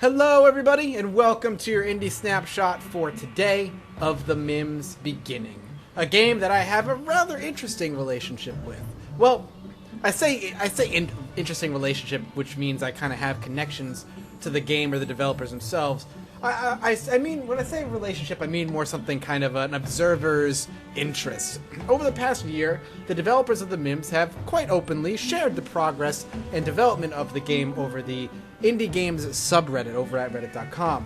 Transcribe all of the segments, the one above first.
Hello everybody, and welcome to your indie snapshot for today of the Mims Beginning. A game that I have a rather interesting relationship with. Well, I say interesting relationship, which means I kind of have connections to the game or the developers themselves. I mean, when I say relationship, I mean more something kind of an observer's interest. Over the past year, the developers of the Mims have quite openly shared the progress and development of the game over the Indie Games subreddit over at reddit.com.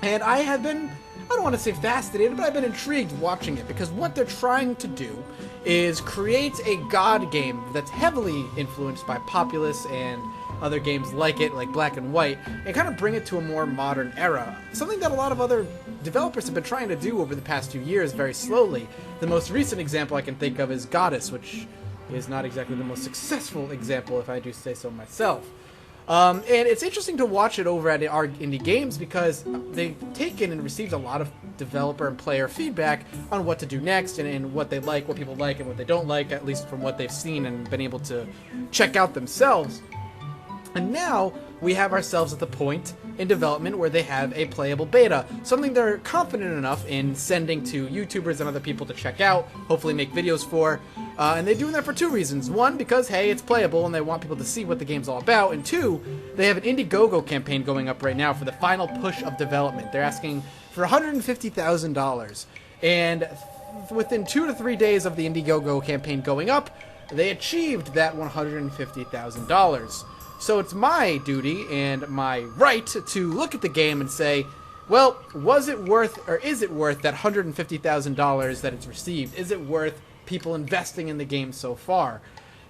And I have been, I don't want to say fascinated, but I've been intrigued watching it, because what they're trying to do is create a God game that's heavily influenced by Populous and other games like it, like Black and White, and kind of bring it to a more modern era. Something that a lot of other developers have been trying to do over the past few years very slowly. The most recent example I can think of is Godus, which is not exactly the most successful example, if I do say so myself. And it's interesting to watch it over at our Indie Games, because they've taken and received a lot of developer and player feedback on what to do next, and what they like, what people like, and what they don't like, at least from what they've seen and been able to check out themselves. And now we have ourselves at the point in development where they have a playable beta, something they're confident enough in sending to YouTubers and other people to check out, hopefully make videos for. And they're doing that for two reasons. One, because, hey, it's playable and they want people to see what the game's all about. And two, they have an Indiegogo campaign going up right now for the final push of development. They're asking for $150,000. And within 2 to 3 days of the Indiegogo campaign going up, they achieved that $150,000. So it's my duty and my right to look at the game and say, well, was it worth, or is it worth that $150,000 that it's received? Is it worth people investing in the game so far?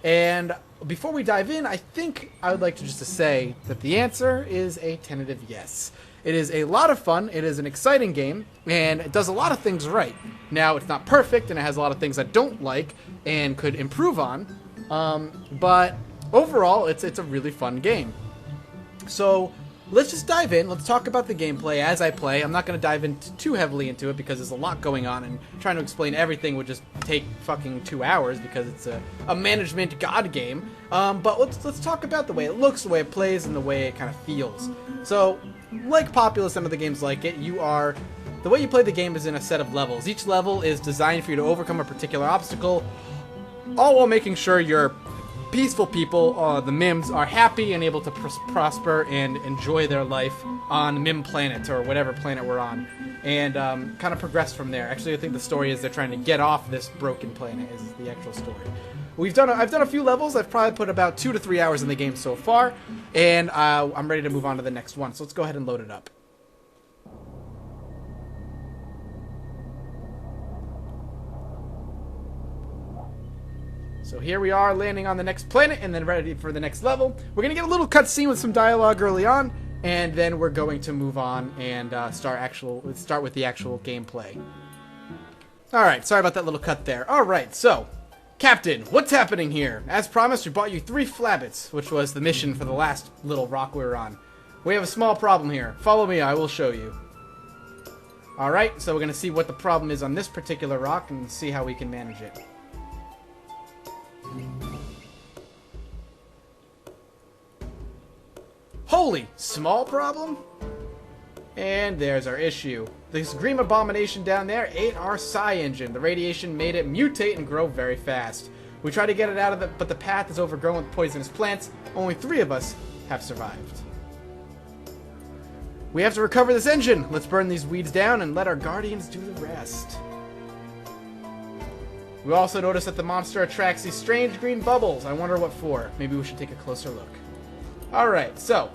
And before we dive in, I think I would like to just say that the answer is a tentative yes. It is a lot of fun, it is an exciting game, and it does a lot of things right. Now, it's not perfect, and it has a lot of things I don't like and could improve on, but overall, it's a really fun game. So let's just dive in. Let's talk about the gameplay as I play. I'm not going to dive too heavily into it because there's a lot going on, and trying to explain everything would just take fucking 2 hours because it's a management god game. But let's talk about the way it looks, the way it plays, and the way it kind of feels. So, like Populous and other games like it, the way you play the game is in a set of levels. Each level is designed for you to overcome a particular obstacle, all while making sure your peaceful people, the Mims, are happy and able to prosper and enjoy their life on Mim Planet, or whatever planet we're on, and kind of progress from there. Actually, I think the story is they're trying to get off this broken planet, is the actual story. I've done a few levels. I've probably put about 2 to 3 hours in the game so far, and I'm ready to move on to the next one. So let's go ahead and load it up. So here we are, landing on the next planet, and then ready for the next level. We're going to get a little cutscene with some dialogue early on, and then we're going to move on and start with the actual gameplay. Alright, sorry about that little cut there. Alright, so, Captain, what's happening here? As promised, we brought you 3 flabbits, which was the mission for the last little rock we were on. We have a small problem here. Follow me, I will show you. Alright, so we're going to see what the problem is on this particular rock and see how we can manage it. Holy, small problem? And there's our issue. This green abomination down there ate our psi engine. The radiation made it mutate and grow very fast. We tried to get it out of it, but the path is overgrown with poisonous plants. Only 3 of us have survived. We have to recover this engine. Let's burn these weeds down and let our guardians do the rest. We also noticed that the monster attracts these strange green bubbles. I wonder what for. Maybe we should take a closer look. Alright, so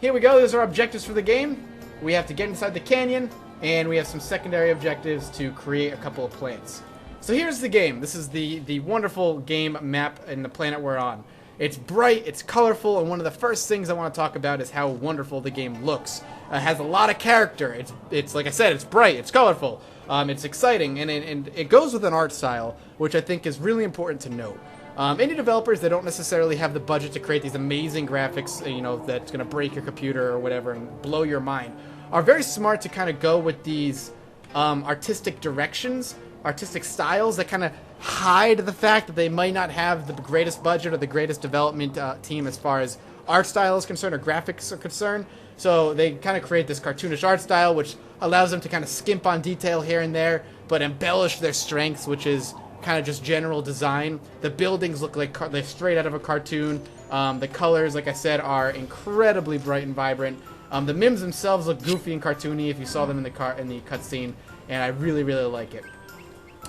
here we go. Those are our objectives for the game. We have to get inside the canyon, and we have some secondary objectives to create a couple of plants. So here's the game. This is the wonderful game map and the planet we're on. It's bright, it's colorful, and one of the first things I want to talk about is how wonderful the game looks. It has a lot of character. It's like I said, it's bright, it's colorful, it's exciting, and it goes with an art style, which I think is really important to note. Indie developers, they don't necessarily have the budget to create these amazing graphics, you know, that's going to break your computer or whatever and blow your mind, are very smart to kind of go with these artistic directions, artistic styles that kind of hide the fact that they might not have the greatest budget or the greatest development team as far as art style is concerned or graphics are concerned. So they kind of create this cartoonish art style, which allows them to kind of skimp on detail here and there, but embellish their strengths, which is kind of just general design. The buildings look like they're straight out of a cartoon. The colors, like I said, are incredibly bright and vibrant. The Mims themselves look goofy and cartoony if you saw them in the cutscene, and I really, really like it.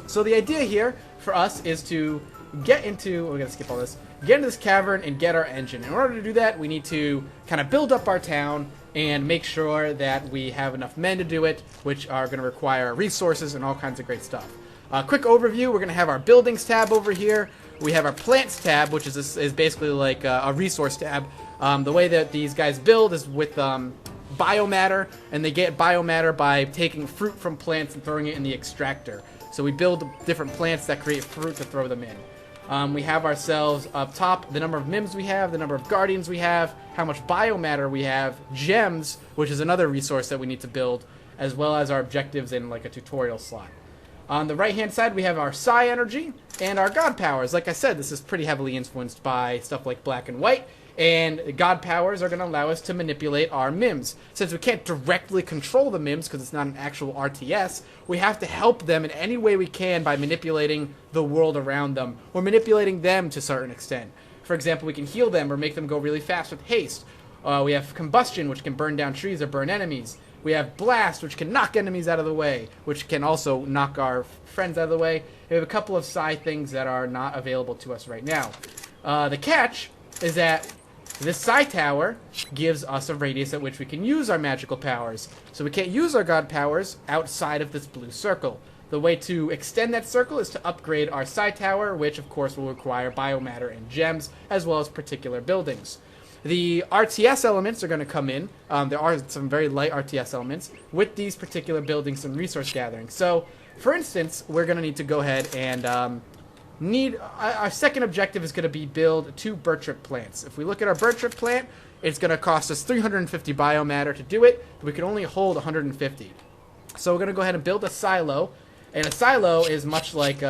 So the idea here for us is to get into, we're going to skip all this, get into this cavern and get our engine. In order to do that, we need to kind of build up our town and make sure that we have enough men to do it, which are going to require resources and all kinds of great stuff. Quick overview, we're going to have our buildings tab over here. We have our plants tab, which is basically like a resource tab. The way that these guys build is with biomatter, and they get biomatter by taking fruit from plants and throwing it in the extractor. So we build different plants that create fruit to throw them in. We have ourselves up top the number of Mims we have, the number of Guardians we have, how much biomatter we have, gems, which is another resource that we need to build, as well as our objectives in like a tutorial slot. On the right hand side we have our Psi energy and our God powers. Like I said, this is pretty heavily influenced by stuff like Black and White, and God powers are going to allow us to manipulate our Mims. Since we can't directly control the Mims because it's not an actual RTS, we have to help them in any way we can by manipulating the world around them, or manipulating them to a certain extent. For example, we can heal them or make them go really fast with haste. We have combustion, which can burn down trees or burn enemies. We have blast, which can knock enemies out of the way, which can also knock our friends out of the way. We have a couple of Psi things that are not available to us right now. The catch is that this Psi tower gives us a radius at which we can use our magical powers. So we can't use our God powers outside of this blue circle. The way to extend that circle is to upgrade our Psi tower, which of course will require biomatter and gems, as well as particular buildings. The RTS elements are going to come in. There are some very light RTS elements with these particular buildings and resource gathering. So, for instance, we're going to need to go ahead and our second objective is going to be build 2 birch plants. If we look at our birch plant, it's going to cost us 350 biomatter to do it. We can only hold 150. So we're going to go ahead and build a silo. And a silo is much like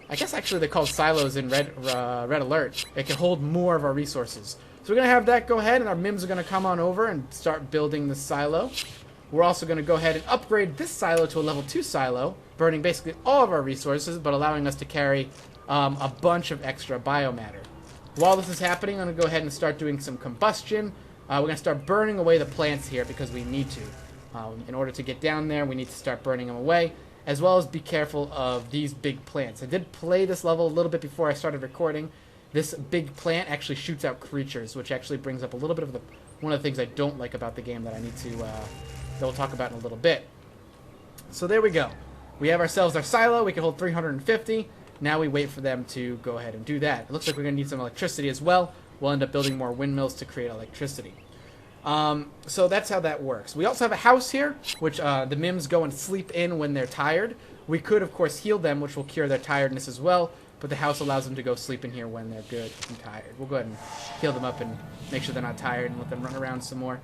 I guess actually they're called silos in Red Alert. It can hold more of our resources. So we're going to have that go ahead, and our Mims are going to come on over and start building the silo. We're also going to go ahead and upgrade this silo to a level 2 silo, burning basically all of our resources, but allowing us to carry a bunch of extra biomatter. While this is happening, I'm going to go ahead and start doing some combustion. We're going to start burning away the plants here because we need to. In order to get down there, we need to start burning them away, as well as be careful of these big plants. I did play this level a little bit before I started recording. This big plant actually shoots out creatures, which actually brings up a little bit of one of the things I don't like about the game that I need to, that we'll talk about in a little bit. So there we go. We have ourselves our silo. We can hold 350. Now we wait for them to go ahead and do that. It looks like we're going to need some electricity as well. We'll end up building more windmills to create electricity. So that's how that works. We also have a house here, which the Mims go and sleep in when they're tired. We could, of course, heal them, which will cure their tiredness as well, but the house allows them to go sleep in here when they're good and tired. We'll go ahead and heal them up and make sure they're not tired and let them run around some more.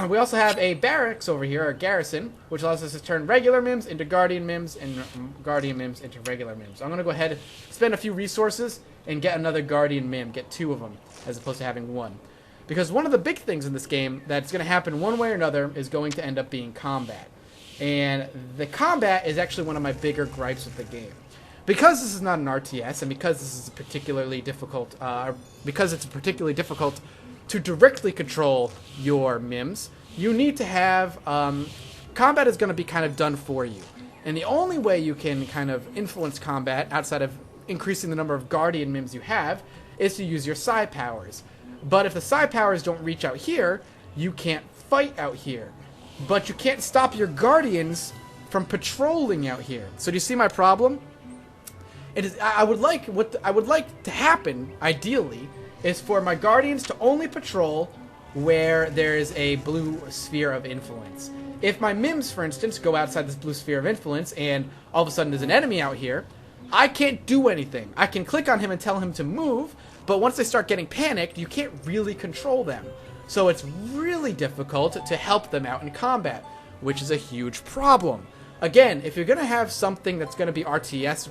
We also have a barracks over here, a garrison, which allows us to turn regular Mims into Guardian Mims and Guardian Mims into regular Mims. I'm going to go ahead and spend a few resources and get another Guardian Mim, get 2 of them, as opposed to having 1. Because one of the big things in this game that's going to happen one way or another is going to end up being combat. And the combat is actually one of my bigger gripes with the game. Because this is not an RTS, and because this is particularly difficult, to directly control your Mims, you need to have, combat is going to be kind of done for you. And the only way you can kind of influence combat, outside of increasing the number of Guardian Mims you have, is to use your Psi powers. But if the Psi powers don't reach out here, you can't fight out here. But you can't stop your Guardians from patrolling out here. So do you see my problem? I would like to happen, ideally, is for my Guardians to only patrol where there is a blue sphere of influence. If my Mims, for instance, go outside this blue sphere of influence and all of a sudden there's an enemy out here, I can't do anything. I can click on him and tell him to move, but once they start getting panicked, you can't really control them. So it's really difficult to help them out in combat, which is a huge problem. Again, if you're going to have something that's going to be RTS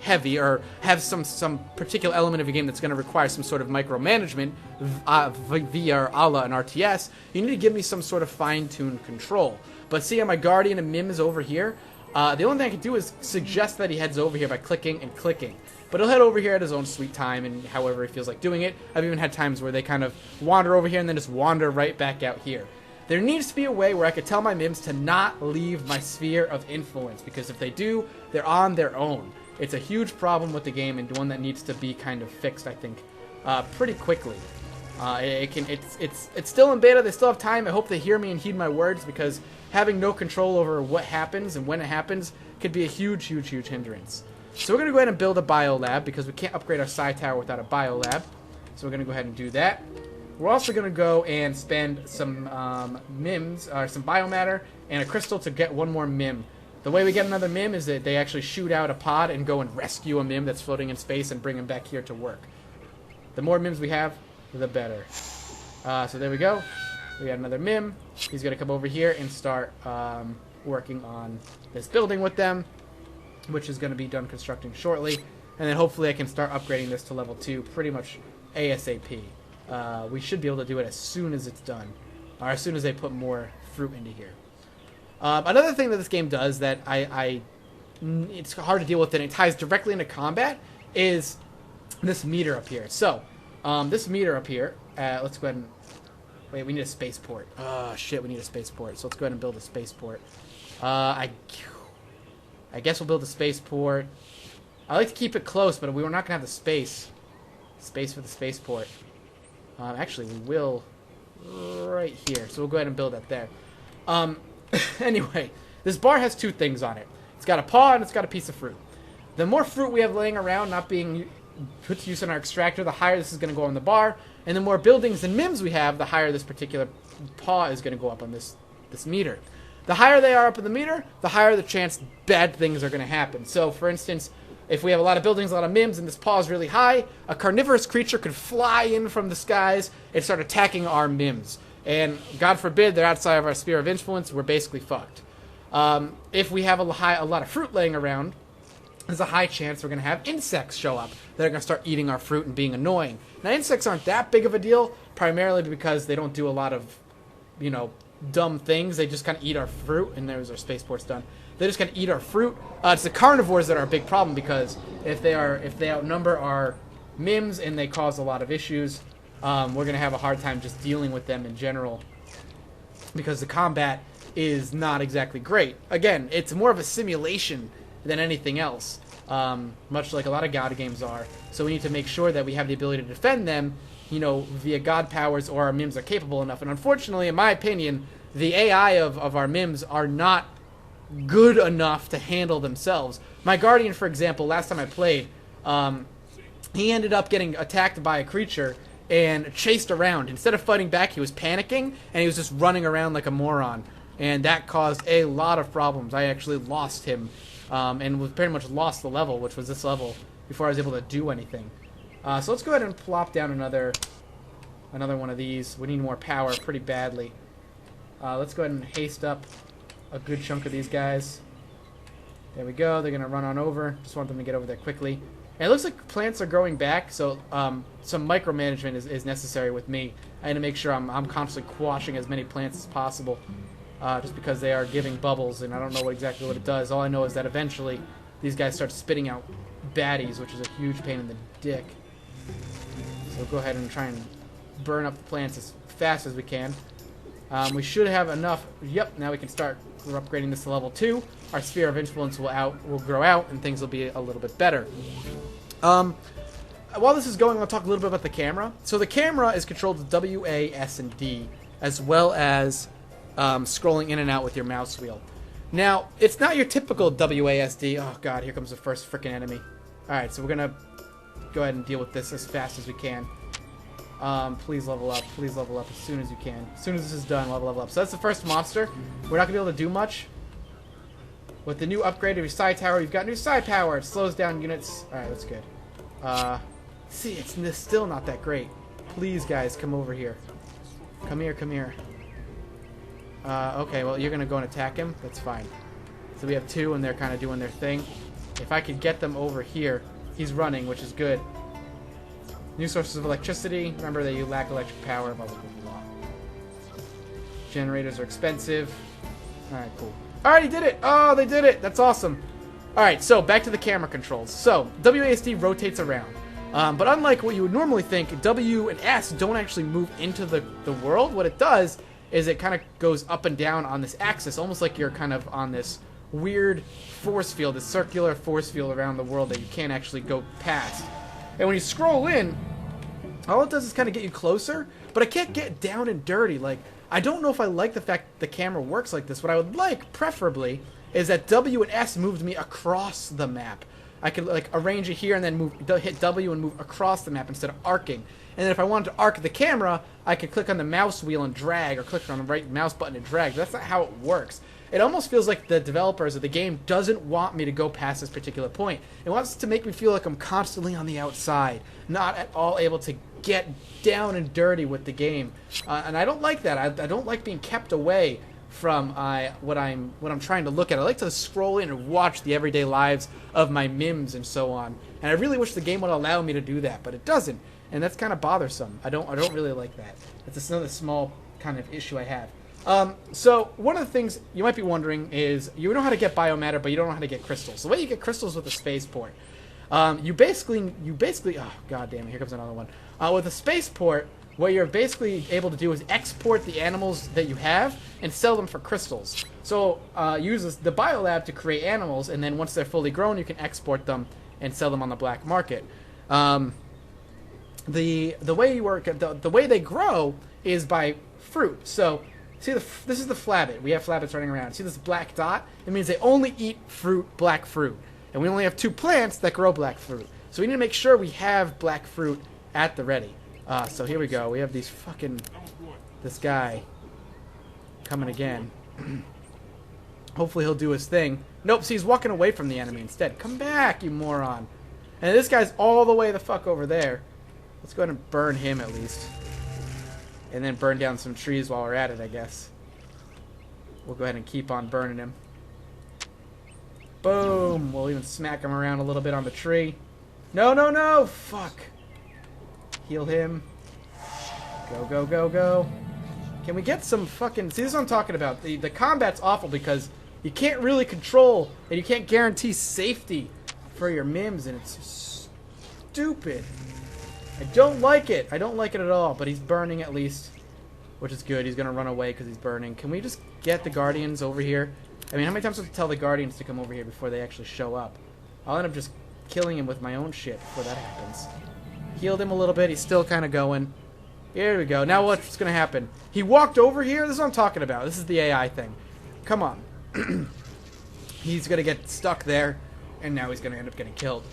heavy or have some particular element of a game that's going to require some sort of micromanagement via a la an RTS, you need to give me some sort of fine-tuned control. But see how my Guardian and Mims over here? The only thing I can do is suggest that he heads over here by clicking and clicking. But he'll head over here at his own sweet time and however he feels like doing it. I've even had times where they kind of wander over here and then just wander right back out here. There needs to be a way where I could tell my Mims to not leave my sphere of influence, because if they do, they're on their own. It's a huge problem with the game and one that needs to be kind of fixed, I think, pretty quickly. It's still in beta. They still have time. I hope they hear me and heed my words, because having no control over what happens and when it happens could be a huge, huge, huge hindrance. So we're going to go ahead and build a biolab, because we can't upgrade our Psi Tower without a biolab. So we're going to go ahead and do that. We're also going to go and spend some Mims, or some biomatter, and a crystal to get one more Mim. The way we get another Mim is that they actually shoot out a pod and go and rescue a Mim that's floating in space and bring him back here to work. The more Mims we have, the better. So there we go. We got another Mim. He's going to come over here and start working on this building with them, which is going to be done constructing shortly. And then hopefully I can start upgrading this to level 2 pretty much ASAP. We should be able to do it as soon as it's done, or as soon as they put more fruit into here. Another thing that this game does that it's hard to deal with and it ties directly into combat is this meter up here. So, this meter up here, let's go ahead and... Wait, we need a spaceport. Oh, shit, we need a spaceport. So let's go ahead and build a spaceport. I guess we'll build a spaceport. I like to keep it close, but we're not going to have the space for the spaceport. Actually, we will right here. So we'll go ahead and build that there. Anyway, this bar has two things on it. It's got a paw and it's got a piece of fruit. The more fruit we have laying around not being put to use in our extractor, the higher this is going to go on the bar. And the more buildings and Mims we have, the higher this particular paw is going to go up on this meter. The higher they are up in the meter, the higher the chance bad things are going to happen. So, for instance, if we have a lot of buildings, a lot of Mims, and this paw is really high, a carnivorous creature could fly in from the skies and start attacking our Mims. And, God forbid, they're outside of our sphere of influence, we're basically fucked. If we have a lot of fruit laying around, there's a high chance we're going to have insects show up that are going to start eating our fruit and being annoying. Now, insects aren't that big of a deal, primarily because they don't do a lot of, dumb things. They just kind of eat our fruit, and there's our spaceport's done. They just kind of eat our fruit. It's the carnivores that are a big problem, because if they outnumber our Mims and they cause a lot of issues, we're going to have a hard time just dealing with them in general, because the combat is not exactly great. Again, it's more of a simulation than anything else, much like a lot of God games are. So we need to make sure that we have the ability to defend them, via God powers, or our Mims are capable enough. And unfortunately, in my opinion, the AI of our Mims are not good enough to handle themselves. My Guardian, for example, last time I played, he ended up getting attacked by a creature and chased around. Instead of fighting back, he was panicking, and he was just running around like a moron. And that caused a lot of problems. I actually lost him, and was pretty much lost the level, which was this level, before I was able to do anything. So let's go ahead and plop down another one of these. We need more power pretty badly. Let's go ahead and haste up a good chunk of these guys. There we go. They're going to run on over. Just want them to get over there quickly. And it looks like plants are growing back, so some micromanagement is necessary with me. I need to make sure I'm constantly quashing as many plants as possible, just because they are giving bubbles, and I don't know exactly what it does. All I know is that eventually these guys start spitting out baddies, which is a huge pain in the dick. So go ahead and try and burn up the plants as fast as we can. We should have enough. Yep, now we can start. We're upgrading this to level 2. Our sphere of influence will grow out, and things will be a little bit better. While this is going, I'll talk a little bit about the camera. So the camera is controlled with W, A, S, and D, as well as scrolling in and out with your mouse wheel. Now, it's not your typical WASD. Oh god, here comes the first freaking enemy. Alright, so we're gonna go ahead and deal with this as fast as we can. Please level up. Please level up as soon as you can. As soon as this is done, level up. So that's the first monster. We're not gonna be able to do much. With the new upgrade of your Psi Tower, you've got new Psi Power. It slows down units. Alright, that's good. See, it's still not that great. Please, guys, come over here. Come here, come here. Okay, well, you're gonna go and attack him. That's fine. So we have two, and they're kind of doing their thing. If I could get them over here. He's running, which is good. New sources of electricity. Remember that you lack electric power. Blah, blah, blah, blah. Generators are expensive. Alright, cool. Alright, he did it! Oh, they did it! That's awesome. Alright, so back to the camera controls. So, WASD rotates around. But unlike what you would normally think, W and S don't actually move into the world. What it does is it kind of goes up and down on this axis, almost like you're kind of on this weird force field, this circular force field around the world that you can't actually go past. And when you scroll in, all it does is kind of get you closer, but I can't get down and dirty. Like, I don't know if I like the fact the camera works like this. What I would like, preferably, is that W and S moved me across the map. I could like arrange it here and then hit W and move across the map instead of arcing. And then if I wanted to arc the camera, I could click on the mouse wheel and drag, or click on the right mouse button and drag. That's not how it works. It almost feels like the developers of the game doesn't want me to go past this particular point. It wants to make me feel like I'm constantly on the outside, not at all able to get down and dirty with the game. And I don't like that. I don't like being kept away from what I'm trying to look at. I like to scroll in and watch the everyday lives of my Mims and so on. And I really wish the game would allow me to do that, but it doesn't. And that's kind of bothersome. I don't really like that. That's another small kind of issue I have. So one of the things you might be wondering is you know how to get biomatter, but you don't know how to get crystals. The way you get crystals with a spaceport, you basically oh god damn it, here comes another one. With a spaceport, what you're basically able to do is export the animals that you have and sell them for crystals. So use the biolab to create animals, and then once they're fully grown, you can export them and sell them on the black market. The way you work, the way they grow is by fruit. So see, this is the flabbit. We have flabbits running around. See this black dot? It means they only eat fruit, black fruit. And we only have 2 plants that grow black fruit. So we need to make sure we have black fruit at the ready. So here we go. We have this guy coming again. Hopefully he'll do his thing. Nope, see, he's walking away from the enemy instead. Come back, you moron. And this guy's all the way the fuck over there. Let's go ahead and burn him at least. And then burn down some trees while we're at it, I guess. We'll go ahead and keep on burning him. Boom! We'll even smack him around a little bit on the tree. No, no, no! Fuck! Heal him. Go, go, go, go. Can we get some fucking... See, this is what I'm talking about. The combat's awful because you can't really control and you can't guarantee safety for your Mims, and it's stupid. I don't like it. I don't like it at all, but he's burning at least, which is good. He's going to run away because he's burning. Can we just get the Guardians over here? I mean, how many times do I have to tell the Guardians to come over here before they actually show up? I'll end up just killing him with my own shit before that happens. Healed him a little bit. He's still kind of going. Here we go. Now what's going to happen? He walked over here? This is what I'm talking about. This is the AI thing. Come on. He's going to get stuck there, and now he's going to end up getting killed.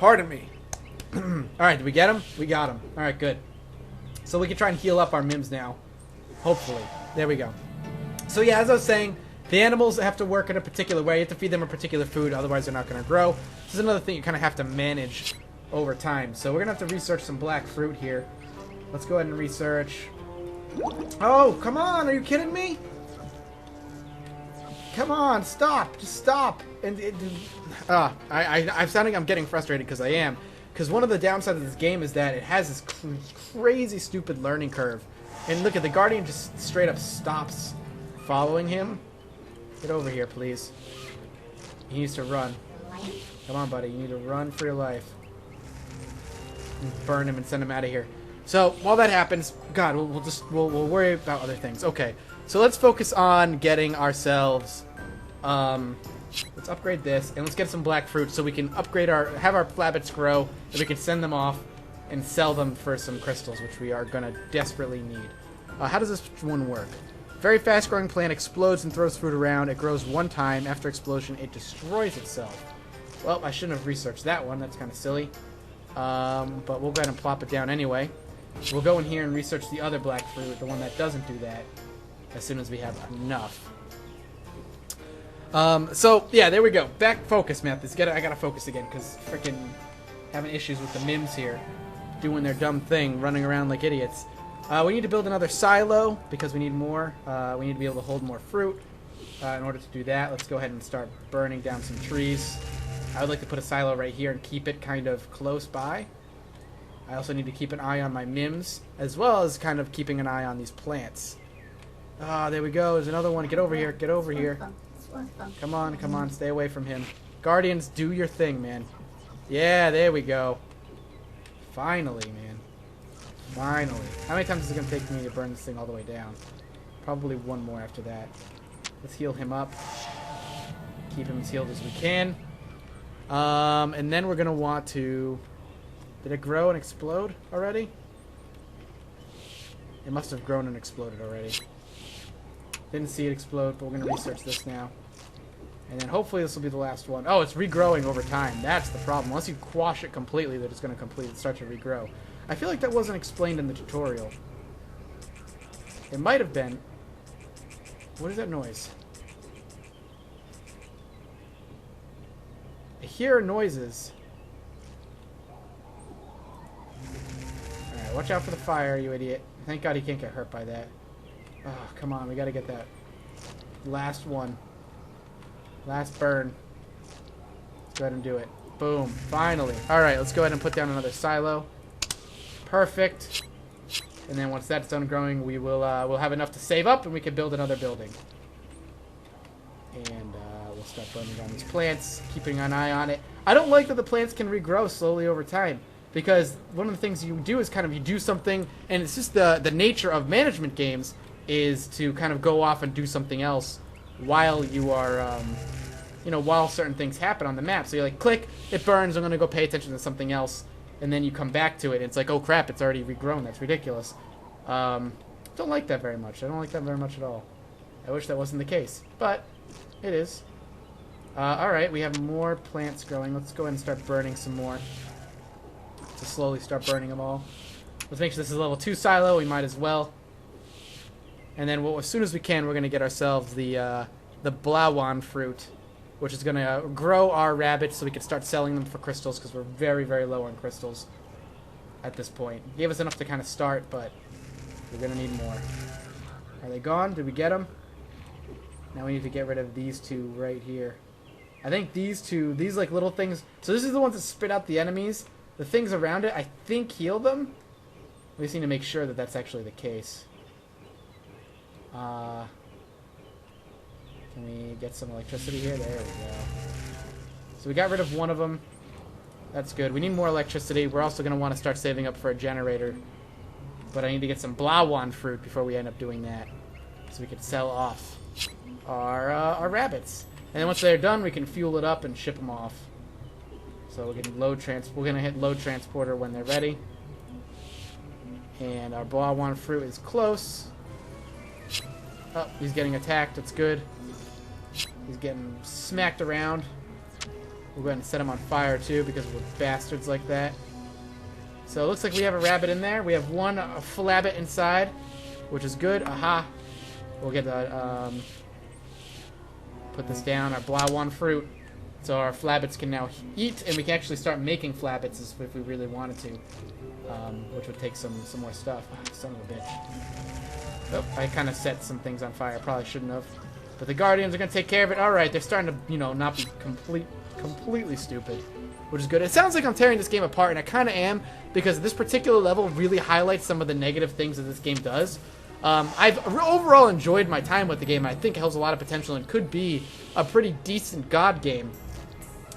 Pardon me. Alright, did we get him? We got him. Alright, good. So we can try and heal up our Mims now. Hopefully. There we go. So yeah, as I was saying, the animals have to work in a particular way. You have to feed them a particular food, otherwise they're not going to grow. This is another thing you kind of have to manage over time. So we're going to have to research some black fruit here. Let's go ahead and research. Oh, come on! Are you kidding me? Come on, stop! Just stop! And I'm sounding, I'm getting frustrated because I am. Because one of the downsides of this game is that it has this crazy, stupid learning curve. And look at the Guardian just straight up stops following him. Get over here, please. He needs to run. Come on, buddy. You need to run for your life. And burn him and send him out of here. So while that happens, God, we'll worry about other things. Okay, so let's focus on getting ourselves. Let's upgrade this and let's get some black fruit so we can upgrade have our flabbits grow and we can send them off and sell them for some crystals, which we are gonna desperately need. How does this one work? Very fast growing plant explodes and throws fruit around. It grows one time. After explosion, it destroys itself. Well, I shouldn't have researched that one. That's kind of silly. But we'll go ahead and plop it down anyway. We'll go in here and research the other black fruit, the one that doesn't do that, as soon as we have enough. So, yeah, there we go. Back focus, Mathis. I gotta focus again, because freaking having issues with the Mims here. Doing their dumb thing, running around like idiots. We need to build another silo because we need more. We need to be able to hold more fruit. In order to do that, let's go ahead and start burning down some trees. I would like to put a silo right here and keep it kind of close by. I also need to keep an eye on my Mims, as well as kind of keeping an eye on these plants. Ah, there we go. There's another one. Get over here. Get over here. Come on, come on. Stay away from him. Guardians, do your thing, man. Yeah, there we go. Finally, man. Finally. How many times is it going to take me to burn this thing all the way down? Probably one more after that. Let's heal him up. Keep him as healed as we can. And then we're going to want to... Did it grow and explode already? It must have grown and exploded already. Didn't see it explode, but we're going to research this now. And then hopefully this will be the last one. Oh, it's regrowing over time. That's the problem. Once you quash it completely, that it's going to start to regrow. I feel like that wasn't explained in the tutorial. It might have been. What is that noise? I hear noises. Alright, watch out for the fire, you idiot. Thank God he can't get hurt by that. Oh, come on. We got to get that last one. Last burn. Let's go ahead and do it. Boom. Finally. Alright, let's go ahead and put down another silo. Perfect. And then once that's done growing, we will we'll have enough to save up and we can build another building. And we'll start burning down these plants, keeping an eye on it. I don't like that the plants can regrow slowly over time, because one of the things you do is kind of you do something, and it's just the nature of management games is to kind of go off and do something else while you are, you know, while certain things happen on the map. So you're like, click, it burns, I'm going to go pay attention to something else. And then you come back to it, and it's like, oh crap, it's already regrown. That's ridiculous. Don't like that very much. I don't like that very much at all. I wish that wasn't the case, but it is. Alright, we have more plants growing. Let's go ahead and start burning some more. To slowly start burning them all. Let's make sure this is a level 2 silo. We might as well. And then as soon as we can, we're going to get ourselves the Blawan fruit, which is going to grow our rabbits so we can start selling them for crystals, because we're very, very low on crystals at this point. It gave us enough to kind of start, but we're going to need more. Are they gone? Did we get them? Now we need to get rid of these two right here. I think these two, these like little things, so this is the ones that spit out the enemies. The things around it, I think, heal them. We just need to make sure that that's actually the case. Can we get some electricity here? There we go. So we got rid of one of them. That's good. We need more electricity. We're also going to want to start saving up for a generator. But I need to get some Blawan fruit before we end up doing that, so we can sell off our rabbits. And then once they're done, we can fuel it up and ship them off. So we're going to hit load transporter when they're ready. And our Blawan fruit is close. Oh, he's getting attacked. That's good. He's getting smacked around. We'll go ahead and set him on fire too, because we're bastards like that. So it looks like we have a rabbit in there. We have one flabbit inside, which is good. Aha. We'll get the put this down, our Blawan fruit. So our flabbits can now eat, and we can actually start making flabbits if we really wanted to, which would take some more stuff. Oh, son of a bitch. Oh, I kind of set some things on fire. Probably shouldn't have. But the Guardians are going to take care of it. Alright, they're starting to, you know, not be completely stupid, which is good. It sounds like I'm tearing this game apart, and I kind of am, because this particular level really highlights some of the negative things that this game does. I've overall enjoyed my time with the game. I think it holds a lot of potential and could be a pretty decent God game,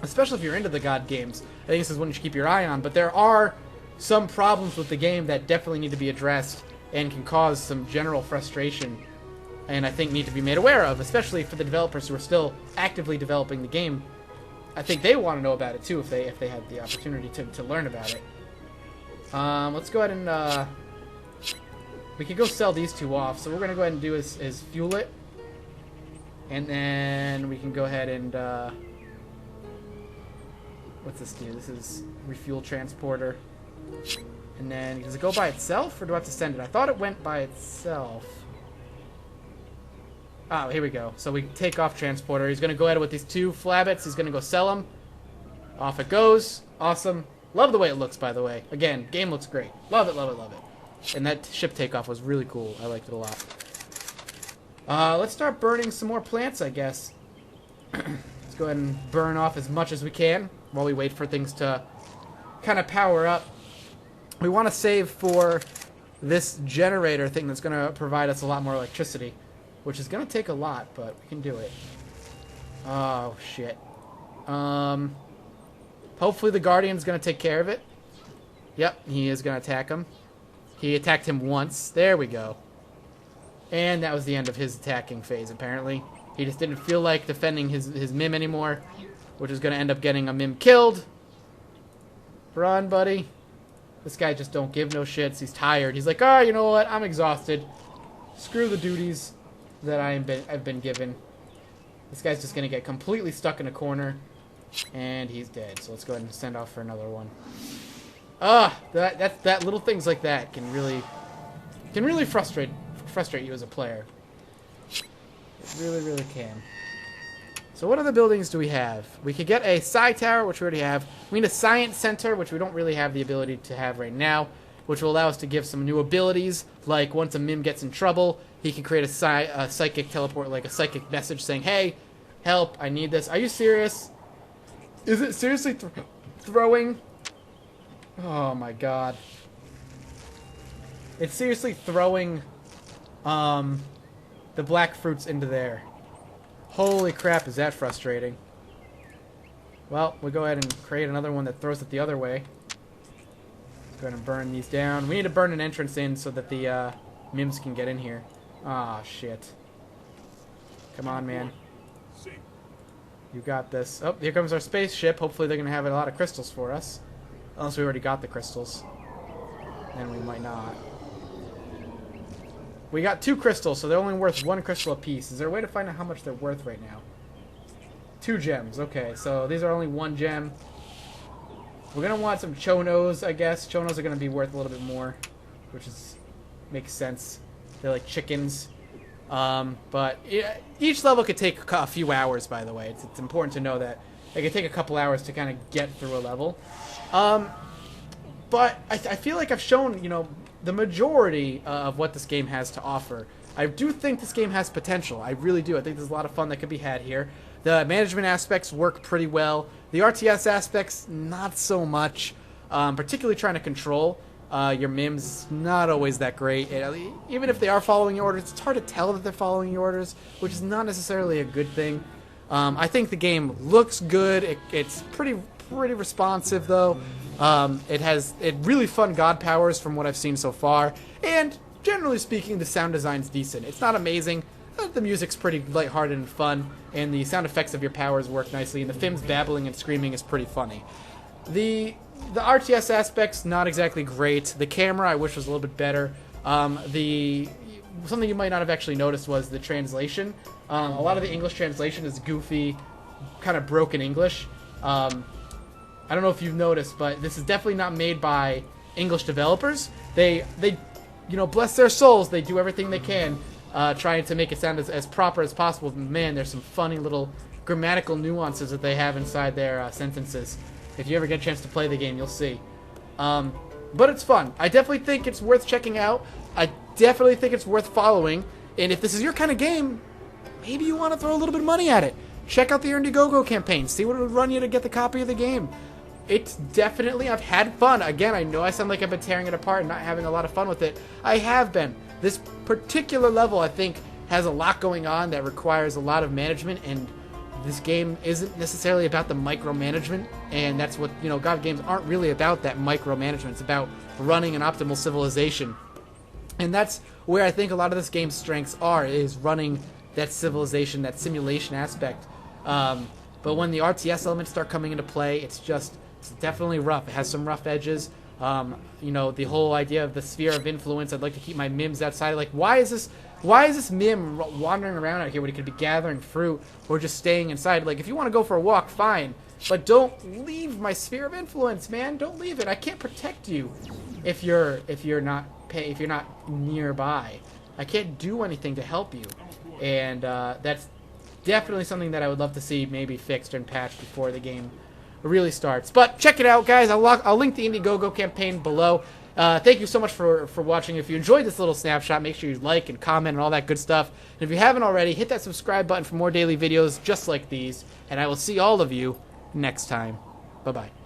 especially if you're into the God games. I think this is one you should keep your eye on, but there are some problems with the game that definitely need to be addressed and can cause some general frustration, and I think need to be made aware of, especially for the developers who are still actively developing the game. I think they want to know about it too if they had the opportunity to learn about it. Let's go ahead and we could go sell these two off. So what we're gonna go ahead and do is fuel it, and then we can go ahead and what's this do? This is refuel transporter. And then does it go by itself, or do I have to send it? I thought it went by itself. Oh, here we go. So we take off transporter. He's gonna go ahead with these two flabbits. He's gonna go sell them. Off it goes. Awesome. Love the way it looks, by the way. Again, game looks great. Love it, love it, love it. And that ship takeoff was really cool. I liked it a lot. Let's start burning some more plants, I guess. Let's go ahead and burn off as much as we can while we wait for things to kind of power up. We want to save for this generator thing that's going to provide us a lot more electricity, which is going to take a lot, but we can do it. Oh, shit. Hopefully the Guardian's going to take care of it. Yep, he is going to attack him. He attacked him once. There we go. And that was the end of his attacking phase, apparently. He just didn't feel like defending his Mim anymore, which is going to end up getting a Mim killed. Run, buddy. This guy just don't give no shits. He's tired. He's like, you know what? I'm exhausted. Screw the duties that I've been given. This guy's just going to get completely stuck in a corner. And he's dead. So let's go ahead and send off for another one. That little things like that can really frustrate you as a player. It really can. So what other buildings do we have? We could get a Psi Tower, which we already have. We need a Science Center, which we don't really have the ability to have right now, which will allow us to give some new abilities, like once a Mim gets in trouble, he can create a psychic teleport, like a psychic message saying, hey, help, I need this. Are you serious? Is it seriously throwing? Oh my god. It's seriously throwing the black fruits into there. Holy crap, is that frustrating. Well, we'll go ahead and create another one that throws it the other way. Go ahead and burn these down. We need to burn an entrance in so that the Mims can get in here. Ah, shit. Come on, man. You got this. Oh, here comes our spaceship. Hopefully they're going to have a lot of crystals for us. Unless we already got the crystals. Then we might not. We got 2 crystals, so they're only worth 1 crystal apiece. Is there a way to find out how much they're worth right now? 2 gems. Okay, so these are only 1 gem. We're going to want some chonos, I guess. Chonos are going to be worth a little bit more, which makes sense. They're like chickens. But each level could take a few hours, by the way. It's important to know that it could take a couple hours to kind of get through a level. But I feel like I've shown, the majority of what this game has to offer. I do think this game has potential. I really do. I think there's a lot of fun that could be had here. The management aspects work pretty well. The RTS aspects, not so much. Particularly trying to control your Mims, not always that great. Even if they are following your orders, it's hard to tell that they're following your orders, which is not necessarily a good thing. I think the game looks good. It's pretty responsive, though. It has really fun god powers from what I've seen so far, and generally speaking, the sound design's decent. It's not amazing. The music's pretty lighthearted and fun, and the sound effects of your powers work nicely, and the Fims babbling and screaming is pretty funny. The RTS aspect's not exactly great. The camera I wish was a little bit better. Something you might not have actually noticed was the translation. A lot of the English translation is goofy, kind of broken English. I don't know if you've noticed, but this is definitely not made by English developers. They bless their souls, they do everything they can, trying to make it sound as proper as possible. Man, there's some funny little grammatical nuances that they have inside their sentences. If you ever get a chance to play the game, you'll see. But it's fun. I definitely think it's worth checking out. I definitely think it's worth following. And if this is your kind of game, maybe you want to throw a little bit of money at it. Check out the Indiegogo campaign. See what it would run you to get the copy of the game. It's definitely, I've had fun. Again, I know I sound like I've been tearing it apart and not having a lot of fun with it. I have been. This particular level, I think, has a lot going on that requires a lot of management, and this game isn't necessarily about the micromanagement, and that's what, God games aren't really about, that micromanagement. It's about running an optimal civilization. And that's where I think a lot of this game's strengths are, is running that civilization, that simulation aspect. But when the RTS elements start coming into play, it's definitely rough. It has some rough edges. The whole idea of the sphere of influence, I'd like to keep my Mims outside. Like, why is this Mim wandering around out here when he could be gathering fruit or just staying inside? Like, if you want to go for a walk, fine. But don't leave my sphere of influence, man. Don't leave it. I can't protect you if you're not nearby. I can't do anything to help you. And that's definitely something that I would love to see maybe fixed and patched before the game really starts. But check it out, guys. I'll link the Indiegogo campaign below. Thank you so much for watching. If you enjoyed this little snapshot, make sure you like and comment and all that good stuff. And if you haven't already, hit that subscribe button for more daily videos just like these. And I will see all of you next time. Bye-bye.